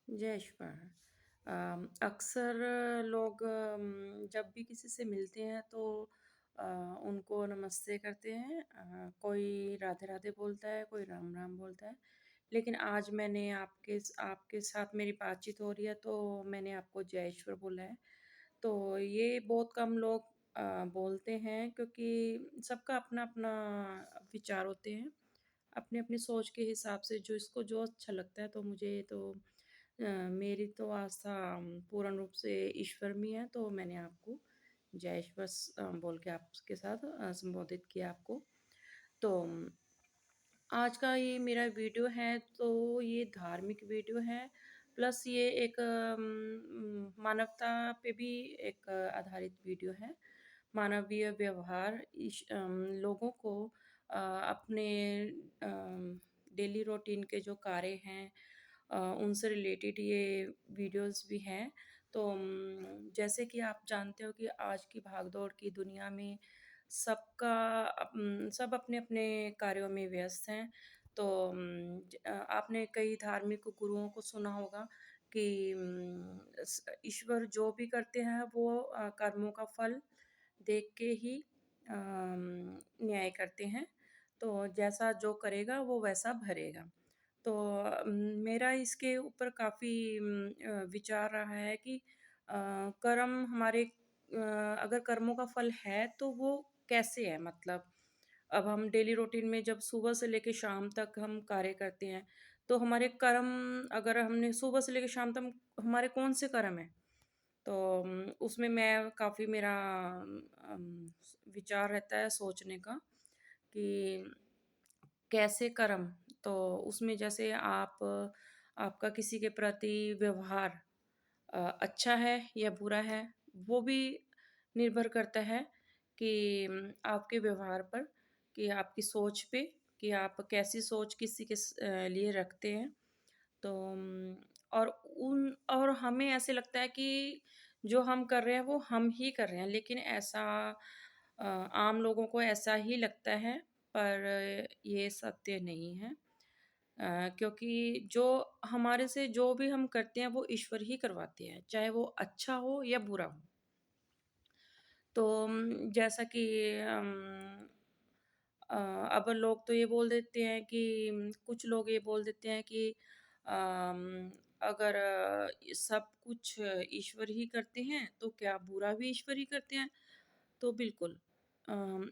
जय श्रीकृष्ण। अक्सर लोग जब भी किसी से मिलते हैं तो अ, उनको नमस्ते करते हैं। कोई राधे राधे बोलता है, कोई राम राम बोलता है। लेकिन आज मैंने आपके साथ मेरी बातचीत हो रही है तो मैंने आपको जय ईश्वर बोला है। तो ये बहुत कम लोग बोलते हैं क्योंकि सबका अपना अपना विचार होते हैं। अपनी अपनी सोच के हिसाब से जो इसको जो अच्छा लगता है। तो मुझे तो मेरी तो आस्था पूर्ण रूप से ईश्वर में है, तो मैंने आपको जय ईश्वर बोल के आपके साथ संबोधित किया आपको। तो आज का ये मेरा वीडियो है तो ये धार्मिक वीडियो है, प्लस ये एक मानवता पे भी एक आधारित वीडियो है। मानवीय व्यवहार लोगों को अपने डेली रूटीन के जो कार्य हैं उनसे रिलेटेड ये वीडियोस भी हैं। तो जैसे कि आप जानते हो कि आज की भागदौड़ की दुनिया में सब अपने-अपने कार्यों में व्यस्त हैं। तो आपने कई धार्मिक गुरुओं को सुना होगा कि ईश्वर जो भी करते हैं वो कर्मों का फल देख के ही न्याय करते हैं। तो जैसा जो करेगा वो वैसा भरेगा। तो मेरा इसके ऊपर काफ़ी विचार रहा है कि कर्म हमारे अगर कर्मों का फल है तो वो कैसे है, मतलब अब हम डेली रूटीन में जब सुबह से लेके शाम तक हम कार्य करते हैं, तो हमारे कर्म अगर हमने सुबह से लेके शाम तक हमारे कौन से कर्म हैं? तो उसमें मैं काफ़ी मेरा विचार रहता है सोचने का कि कैसे कर्म, तो उसमें जैसे आपका किसी के प्रति व्यवहार अच्छा है या बुरा है, वो भी निर्भर करता है कि आपके व्यवहार पर, कि आपकी सोच पे, कि आप कैसी सोच किसी के लिए रखते हैं। तो और हमें ऐसे लगता है कि जो हम कर रहे हैं वो हम ही कर रहे हैं, लेकिन ऐसा आम लोगों को ऐसा ही लगता है, पर ये सत्य नहीं है। क्योंकि जो हमारे से जो भी हम करते हैं वो ईश्वर ही करवाते हैं, चाहे वो अच्छा हो या बुरा हो। तो जैसा कि अ, अब लोग तो ये बोल देते हैं कि कुछ लोग ये बोल देते हैं कि अगर सब कुछ ईश्वर ही करते हैं तो क्या बुरा भी ईश्वर ही करते हैं? तो बिल्कुल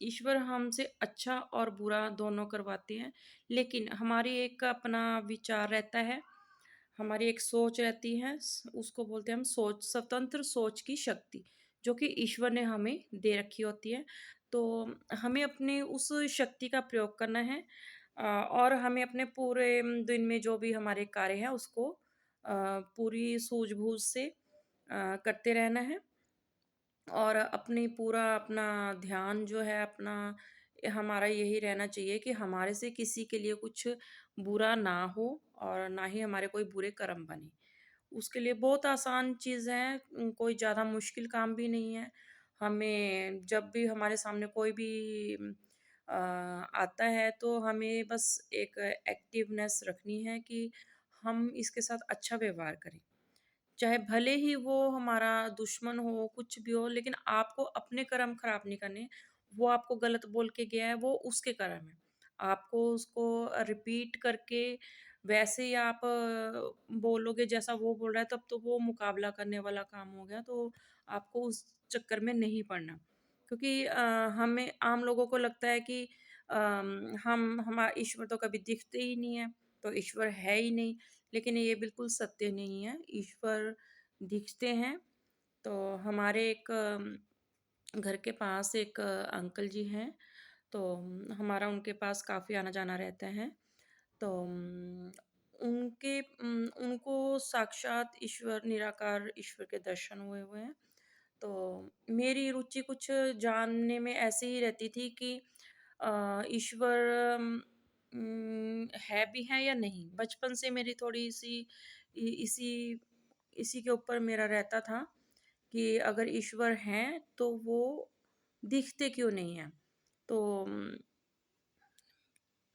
ईश्वर हमसे अच्छा और बुरा दोनों करवाते हैं, लेकिन हमारी एक अपना विचार रहता है, हमारी एक सोच रहती है, उसको बोलते हैं हम सोच, स्वतंत्र सोच की शक्ति, जो कि ईश्वर ने हमें दे रखी होती है। तो हमें अपने उस शक्ति का प्रयोग करना है और हमें अपने पूरे दिन में जो भी हमारे कार्य हैं उसको पूरी सूझबूझ से करते रहना है। और अपनी पूरा अपना ध्यान जो है अपना, हमारा यही रहना चाहिए कि हमारे से किसी के लिए कुछ बुरा ना हो और ना ही हमारे कोई बुरे कर्म बने। उसके लिए बहुत आसान चीज़ है, कोई ज़्यादा मुश्किल काम भी नहीं है। हमें जब भी हमारे सामने कोई भी आता है तो हमें बस एक एक्टिवनेस रखनी है कि हम इसके साथ अच्छा व्यवहार करें। चाहे भले ही वो हमारा दुश्मन हो, कुछ भी हो, लेकिन आपको अपने कर्म खराब नहीं करने। वो आपको गलत बोल के गया है, वो उसके कर्म है। आपको उसको रिपीट करके वैसे ही आप बोलोगे जैसा वो बोल रहा है, तब तो वो मुकाबला करने वाला काम हो गया, तो आपको उस चक्कर में नहीं पड़ना। क्योंकि हमें आम लोगों को लगता है कि ईश्वर तो कभी दिखते ही नहीं है, तो ईश्वर है ही नहीं। लेकिन ये बिल्कुल सत्य नहीं है, ईश्वर दिखते हैं। तो हमारे एक घर के पास एक अंकल जी हैं, तो हमारा उनके पास काफ़ी आना-जाना रहता है। तो उनको साक्षात ईश्वर, निराकार ईश्वर के दर्शन हुए हुए हैं। तो मेरी रुचि कुछ जानने में ऐसे ही रहती थी कि ईश्वर है भी है या नहीं? बचपन से मेरी थोड़ी-सी इ इसी इसी के ऊपर मेरा रहता था कि अगर ईश्वर हैं, तो वो दिखते क्यों नहीं हैं? तो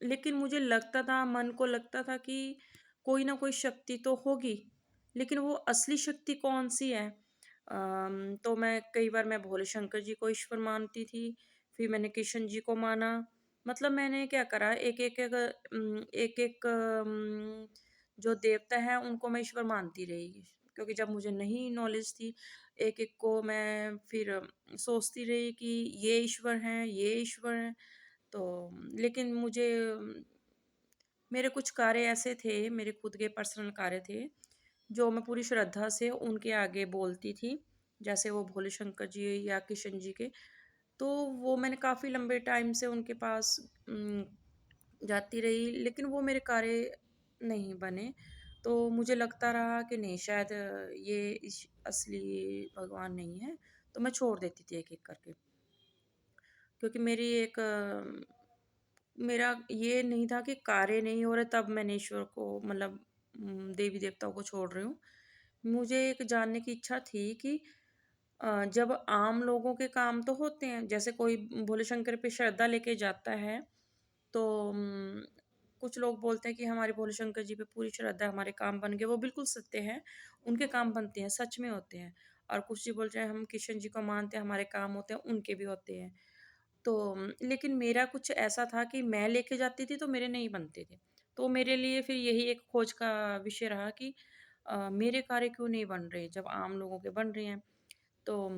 लेकिन मुझे लगता था, मन को लगता था कि कोई ना कोई शक्ति तो होगी, लेकिन वो असली शक्ति कौन-सी है? तो मैं कई बार मैं भोले शंकर जी को ईश्वर मानती थी, फिर मैंने कृष्ण जी को माना। मतलब मैंने क्या करा एक-एक जो देवता है उनको मैं ईश्वर मानती रही। क्योंकि जब मुझे नहीं नॉलेज थी, एक-एक को मैं फिर सोचती रही कि ये ईश्वर हैं, ये ईश्वर हैं। तो लेकिन मेरे कुछ कार्य ऐसे थे, मेरे खुद के पर्सनल कार्य थे, जो मैं पूरी श्रद्धा से उनके आगे बोलती थी, जैसे वो भोले शंकर जी या किशन जी के। तो वो मैंने काफ़ी लंबे टाइम से उनके पास जाती रही, लेकिन वो मेरे कार्य नहीं बने। तो मुझे लगता रहा कि नहीं शायद ये असली भगवान नहीं है, तो मैं छोड़ देती थी एक-एक करके। क्योंकि मेरा ये नहीं था कि कार्य नहीं हो रहे तब मैंने ईश्वर को मतलब देवी-देवताओं को छोड़ रही हूँ। मुझे एक जानने की इच्छा थी कि जब आम लोगों के काम तो होते हैं, जैसे कोई भोले शंकर पे श्रद्धा लेके जाता है, तो कुछ लोग बोलते हैं कि हमारे भोले शंकर जी पे पूरी श्रद्धा है, हमारे काम बन गए, वो बिल्कुल सत्य है, उनके काम बनते हैं, सच में होते हैं। और कुछ जी बोलते हैं हम कृष्ण जी को मानते हैं, हमारे काम होते हैं, उनके भी होते हैं। तो लेकिन मेरा कुछ ऐसा था कि मैं लेके जाती थी तो मेरे नहीं बनते थे। तो मेरे लिए फिर यही एक खोज का विषय रहा कि मेरे कार्य क्यों नहीं बन रहे जब आम लोगों के बन रहे हैं। तो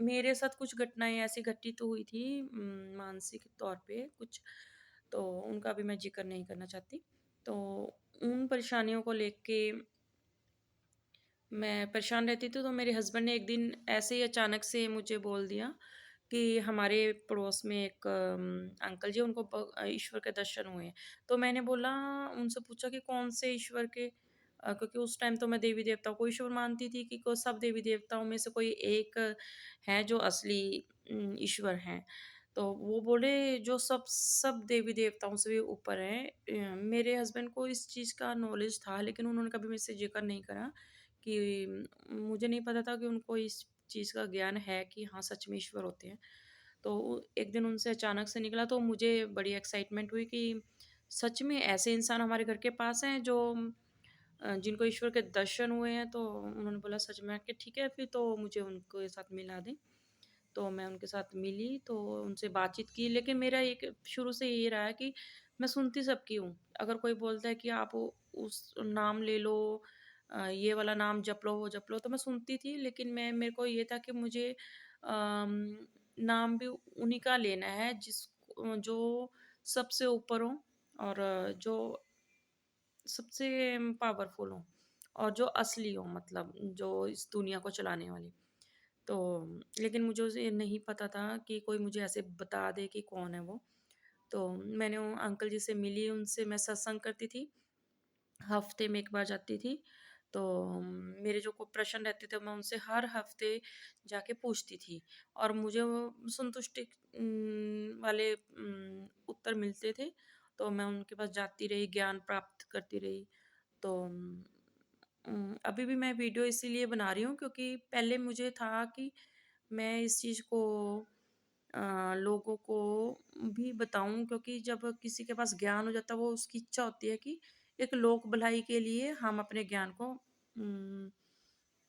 मेरे साथ कुछ घटनाएँ ऐसी घटित हुई थी मानसिक तौर पे कुछ, तो उनका भी मैं ज़िक्र नहीं करना चाहती। तो उन परेशानियों को लेके मैं परेशान रहती थी, तो मेरे हस्बैंड ने एक दिन ऐसे ही अचानक से मुझे बोल दिया कि हमारे पड़ोस में एक अंकल जी उनको ईश्वर के दर्शन हुए हैं। तो मैंने बोला उनसे पूछा कि कौन से ईश्वर के? क्योंकि उस टाइम तो मैं देवी-देवताओं को ईश्वर मानती थी कि को सब देवी-देवताओं में से कोई एक है जो असली ईश्वर हैं। तो वो बोले जो सब देवी-देवताओं से भी ऊपर हैं। मेरे हस्बैंड को इस चीज़ का नॉलेज था लेकिन उन्होंने कभी मुझसे ज़िक्र नहीं करा कि मुझे नहीं पता था कि उनको इस चीज़ का ज्ञान है कि हाँ, सच में ईश्वर होते हैं। तो एक दिन उनसे अचानक से निकला तो मुझे बड़ी एक्साइटमेंट हुई कि सच में ऐसे इंसान हमारे घर के पास हैं जो जिनको ईश्वर के दर्शन हुए हैं। तो उन्होंने बोला सच में कि ठीक है फिर तो मुझे उनके साथ मिला दें। तो मैं उनके साथ मिली तो उनसे बातचीत की, लेकिन मेरा एक शुरू से यही रहा है कि मैं सुनती सबकी हूँ। अगर कोई बोलता है कि आप उस नाम ले लो, ये वाला नाम जप लो, वो जप लो, तो मैं सुनती थी, लेकिन मेरे को ये था कि मुझे नाम भी उन्हीं का लेना है जो सबसे ऊपर हो और जो सबसे पावरफुल हो और जो असली हो, मतलब जो इस दुनिया को चलाने वाली। तो लेकिन मुझे उसे नहीं पता था कि कोई मुझे ऐसे बता दे कि कौन है वो। तो मैंने वो अंकल जी से मिली, उनसे मैं सत्संग करती थी, हफ्ते में 1 बार जाती थी। तो मेरे जो को प्रश्न रहते थे मैं उनसे हर हफ्ते जाके पूछती थी और मुझे वो संतुष्टि वाले उत्तर मिलते थे। तो मैं उनके पास जाती रही, ज्ञान प्राप्त करती रही। तो अभी भी मैं वीडियो इसीलिए बना रही हूँ क्योंकि पहले मुझे था कि मैं इस चीज़ को लोगों को भी बताऊँ, क्योंकि जब किसी के पास ज्ञान हो जाता है वो उसकी इच्छा होती है कि एक लोक भलाई के लिए हम अपने ज्ञान को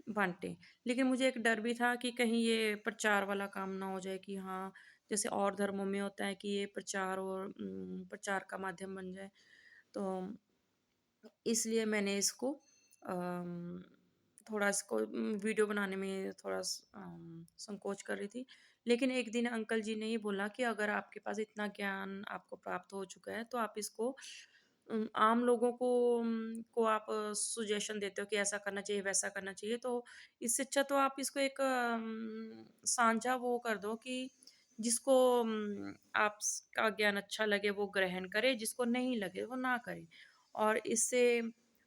बाँटें। लेकिन मुझे एक डर भी था कि कहीं ये प्रचार वाला काम ना हो जाए कि हाँ, जैसे और धर्मों में होता है कि ये प्रचार और प्रचार का माध्यम बन जाए। तो इसलिए मैंने इसको थोड़ा इसको वीडियो बनाने में थोड़ा संकोच कर रही थी। लेकिन एक दिन अंकल जी ने ये बोला कि अगर आपके पास इतना ज्ञान आपको प्राप्त हो चुका है, तो आप इसको आम लोगों को आप सजेशन देते हो कि ऐसा करना चाहिए, वैसा करना चाहिए। तो इससे अच्छा तो आप इसको एक साझा वो कर दो कि जिसको आपका ज्ञान अच्छा लगे वो ग्रहण करे, जिसको नहीं लगे वो ना करे। और इससे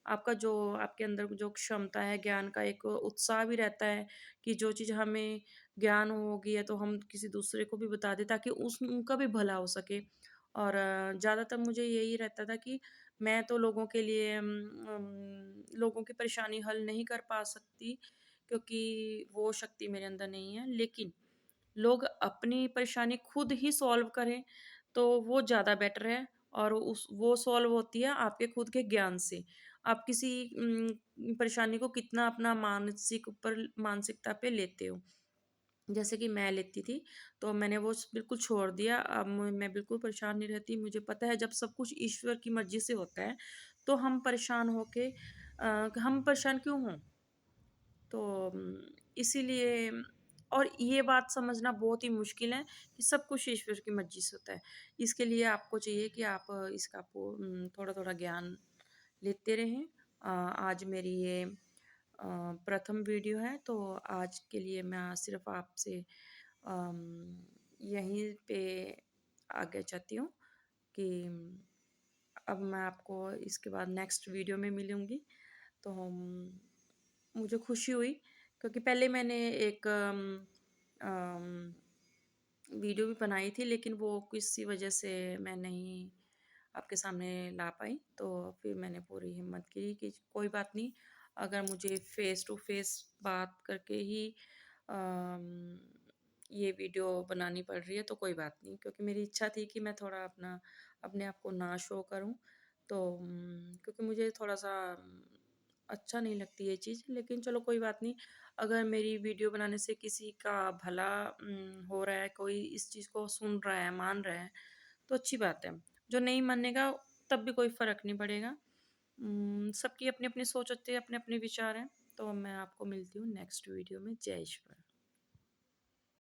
आपका जो आपके अंदर जो क्षमता है ज्ञान का, एक उत्साह भी रहता है कि जो चीज़ हमें ज्ञान हो गई है तो हम किसी दूसरे को भी बता दें ताकि उस उनका भी भला हो सके। और ज़्यादातर मुझे यही रहता था कि मैं तो लोगों के लिए लोगों की परेशानी हल नहीं कर पा सकती क्योंकि वो शक्ति मेरे अंदर नहीं है। लेकिन लोग अपनी परेशानी खुद ही सॉल्व करें, तो वो ज़्यादा बेटर है और उस वो सॉल्व होती है आपके खुद के ज्ञान से। आप किसी परेशानी को कितना अपना मानसिकता पे लेते हो। जैसे कि मैं लेती थी, तो मैंने वो बिल्कुल छोड़ दिया। अब मैं बिल्कुल परेशान नहीं रहती। मुझे पता है जब सब कुछ ईश्वर की मर्ज़ी से होता है, तो हम परेशान क्यों हों? तो इसीलिए और ये बात समझना बहुत ही मुश्किल है कि सब कुछ ईश्वर की मर्ज़ी से होता है। इसके लिए आपको चाहिए कि आप इसका थोड़ा-थोड़ा ज्ञान लेते रहें। आज मेरी ये प्रथम वीडियो है, तो आज के लिए मैं सिर्फ़ आपसे यहीं पे आज्ञा चाहती हूँ कि अब मैं आपको इसके बाद नेक्स्ट वीडियो में मिलूँगी। तो मुझे खुशी हुई क्योंकि पहले मैंने एक अम, वीडियो भी बनाई थी, लेकिन वो किसी वजह से मैं नहीं आपके सामने ला पाई। तो फिर मैंने पूरी हिम्मत की कि कोई बात नहीं, अगर मुझे फ़ेस टू फ़ेस बात करके ही अम, ये वीडियो बनानी पड़ रही है तो कोई बात नहीं, क्योंकि मेरी इच्छा थी कि मैं थोड़ा अपने आप को ना शो करूँ। तो क्योंकि मुझे थोड़ा-सा अच्छा नहीं लगती ये चीज़, लेकिन चलो कोई बात नहीं। अगर मेरी वीडियो बनाने से किसी का भला हो रहा है, कोई इस चीज़ को सुन रहा है, मान रहा है, तो अच्छी बात है। जो नहीं मानेगा तब भी कोई फ़र्क नहीं पड़ेगा। सबकी अपनी-अपनी सोच होती है, अपने-अपने विचार हैं। तो मैं आपको मिलती हूँ नेक्स्ट वीडियो में। जय ईश्वर।